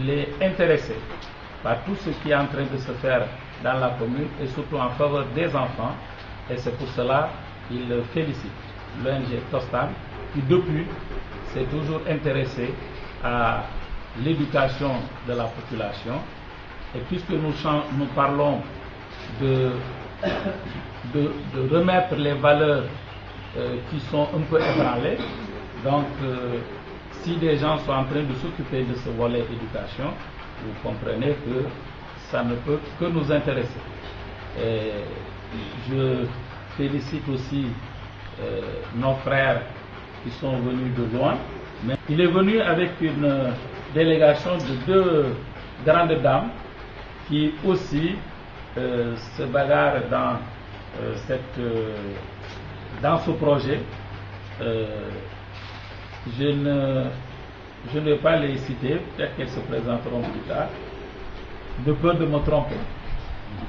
il est intéressé par tout ce qui est en train de se faire dans la commune et surtout en faveur des enfants. Et c'est pour cela qu'il félicite l'ONG Tostan qui depuis s'est toujours intéressé à l'éducation de la population. Et puisque nous parlons de remettre les valeurs qui sont un peu ébranlées, donc si des gens sont en train de s'occuper de ce volet éducation, vous comprenez que ça ne peut que nous intéresser. Et je félicite aussi nos frères qui sont venus de loin. Mais il est venu avec une délégation de 2 grandes dames qui aussi se bagarrent dans ce projet. Je ne vais pas les citer, peut-être qu'elles se présenteront plus tard, de peur de me tromper.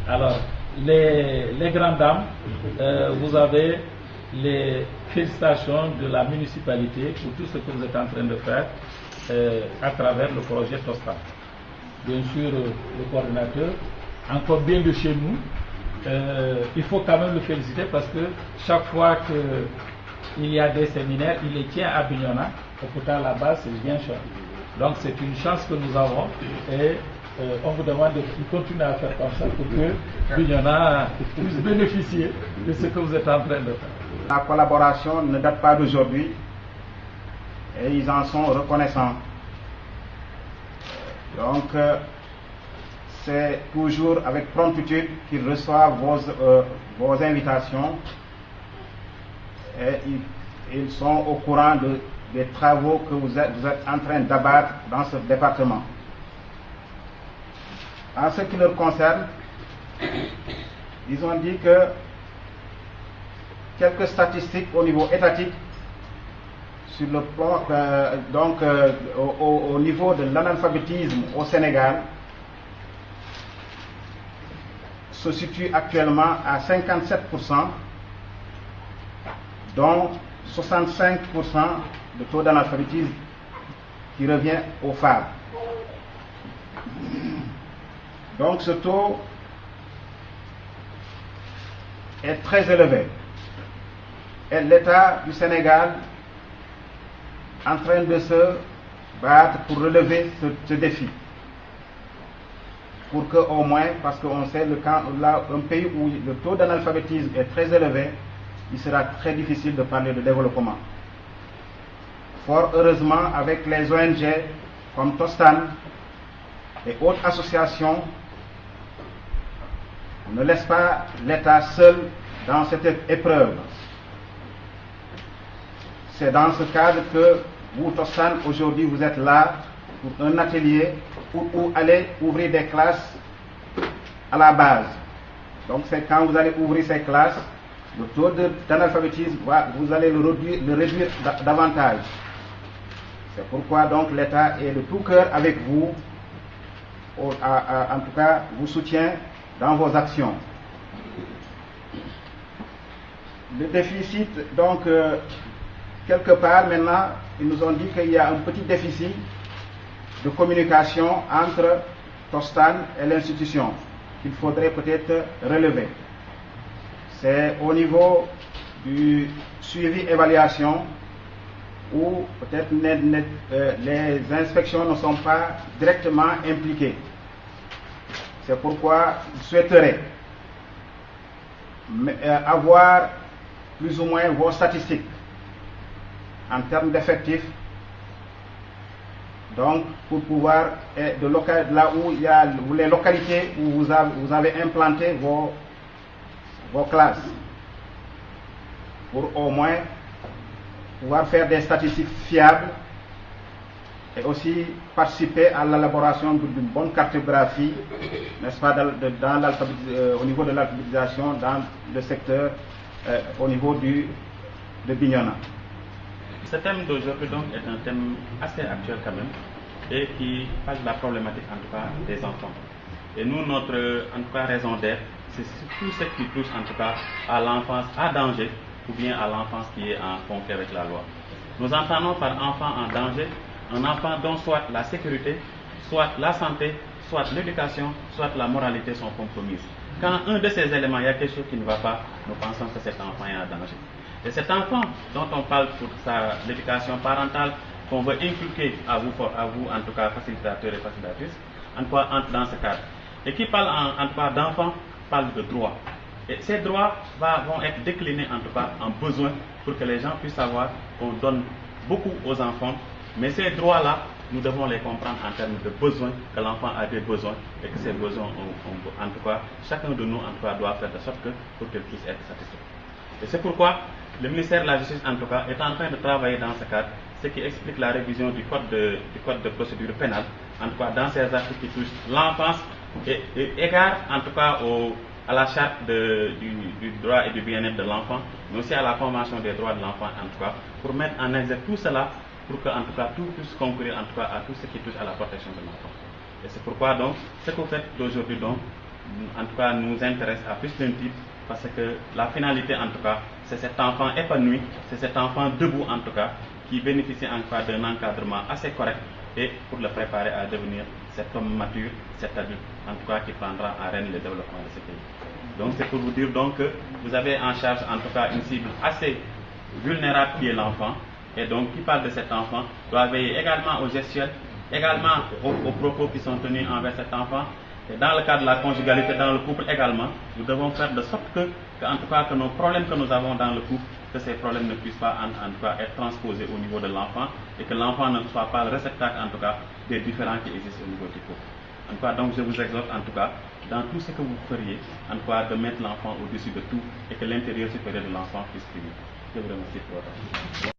Alors, les grandes dames, vous avez les félicitations de la municipalité pour tout ce que vous êtes en train de faire à travers le projet Tostan. Bien sûr, le coordinateur, encore bien de chez nous, il faut quand même le féliciter parce que chaque fois qu'il y a des séminaires, il les tient à Bignona, et pourtant là-bas c'est bien cher. Donc c'est une chance que nous avons et on vous demande de continuer à faire comme ça pour que Bignona puisse bénéficier de ce que vous êtes en train de faire. La collaboration ne date pas d'aujourd'hui et ils en sont reconnaissants. Donc c'est toujours avec promptitude qu'ils reçoivent vos invitations et ils sont au courant des travaux que vous êtes en train d'abattre dans ce département. En ce qui leur concerne, ils ont dit que quelques statistiques au niveau étatique sur le plan, au niveau de l'analphabétisme au Sénégal se situe actuellement à 57%, dont 65% de taux d'analphabétisme qui revient aux femmes. Donc ce taux est très élevé. Et l'État du Sénégal en train de se battre pour relever ce défi. Pour que au moins, parce qu'on sait un pays où le taux d'analphabétisme est très élevé, il sera très difficile de parler de développement. Fort heureusement, avec les ONG comme Tostan et autres associations, on ne laisse pas l'État seul dans cette épreuve. C'est dans ce cadre que vous, Tostan, aujourd'hui, vous êtes là pour un atelier pour aller ouvrir des classes à la base. Donc c'est quand vous allez ouvrir ces classes, le taux d'analphabétisme, vous allez le réduire davantage. C'est pourquoi donc l'État est de tout cœur avec vous, en tout cas vous soutient dans vos actions. Le déficit, donc, quelque part maintenant, ils nous ont dit qu'il y a un petit déficit de communication entre Tostan et l'institution qu'il faudrait peut-être relever. C'est au niveau du suivi-évaluation où peut-être les inspections ne sont pas directement impliquées. C'est pourquoi je souhaiterais avoir plus ou moins vos statistiques en termes d'effectifs, donc pour pouvoir, là où il y a les localités où vous avez implanté vos classes, pour au moins pouvoir faire des statistiques fiables et aussi participer à l'élaboration d'une bonne cartographie, n'est-ce pas, au niveau de l'alphabétisation dans le secteur, au niveau de Bignona. Ce thème d'aujourd'hui donc est un thème assez actuel quand même et qui parle de la problématique en tout cas des enfants. Et nous, notre en tout cas raison d'être, c'est tout ce qui touche en tout cas à l'enfance à danger ou bien à l'enfance qui est en conflit avec la loi. Nous entendons par enfant en danger un enfant dont soit la sécurité, soit la santé, soit l'éducation, soit la moralité sont compromises. Quand un de ces éléments, il y a quelque chose qui ne va pas, nous pensons que cet enfant est en danger. Et cet enfant dont on parle pour l'éducation parentale, qu'on veut inculquer à vous, en tout cas facilitateurs et facilitatrices, en tout cas entre dans ce cadre. Et qui parle en tout cas d'enfants, parle de droits. Et ces droits vont être déclinés en tout cas en besoins pour que les gens puissent savoir qu'on donne beaucoup aux enfants, mais ces droits-là, nous devons les comprendre en termes de besoins, que l'enfant a des besoins et que ces besoins, en tout cas, chacun de nous en tout cas doit faire de sorte que pour qu'ils puissent être satisfaits. Et c'est pourquoi le ministère de la Justice en tout cas est en train de travailler dans ce cadre, ce qui explique la révision du code de procédure pénale, en tout cas dans ces articles qui touchent l'enfance et égard en tout cas à la charte du droit et du bien-être de l'enfant, mais aussi à la convention des droits de l'enfant en tout cas, pour mettre en exergue tout cela, pour que en tout cas tout puisse concourir en tout cas à tout ce qui touche à la protection de l'enfant. Et c'est pourquoi donc ce que vous faites d'aujourd'hui donc, en tout cas nous intéresse à plus d'un titre, parce que la finalité en tout cas, c'est cet enfant épanoui, c'est cet enfant debout en tout cas, qui bénéficie en tout cas d'un encadrement assez correct et pour le préparer à devenir cet homme mature, cet adulte, en tout cas qui prendra en règne le développement de ce pays. Donc c'est pour vous dire donc que vous avez en charge en tout cas une cible assez vulnérable qui est l'enfant, et donc qui parle de cet enfant doit veiller également aux gestuels, également aux propos qui sont tenus envers cet enfant, et dans le cadre de la conjugalité, dans le couple également, nous devons faire de sorte que en tout cas que nos problèmes que nous avons dans le couple, que ces problèmes ne puissent pas en tout cas être transposés au niveau de l'enfant, et que l'enfant ne soit pas le réceptacle en tout cas des différends qui existent au niveau du couple. En tout cas, donc je vous exhorte en tout cas, dans tout ce que vous feriez, en tout cas de mettre l'enfant au-dessus de tout, et que l'intérieur supérieur de l'enfant puisse finir. Je vous remercie pour votre attention.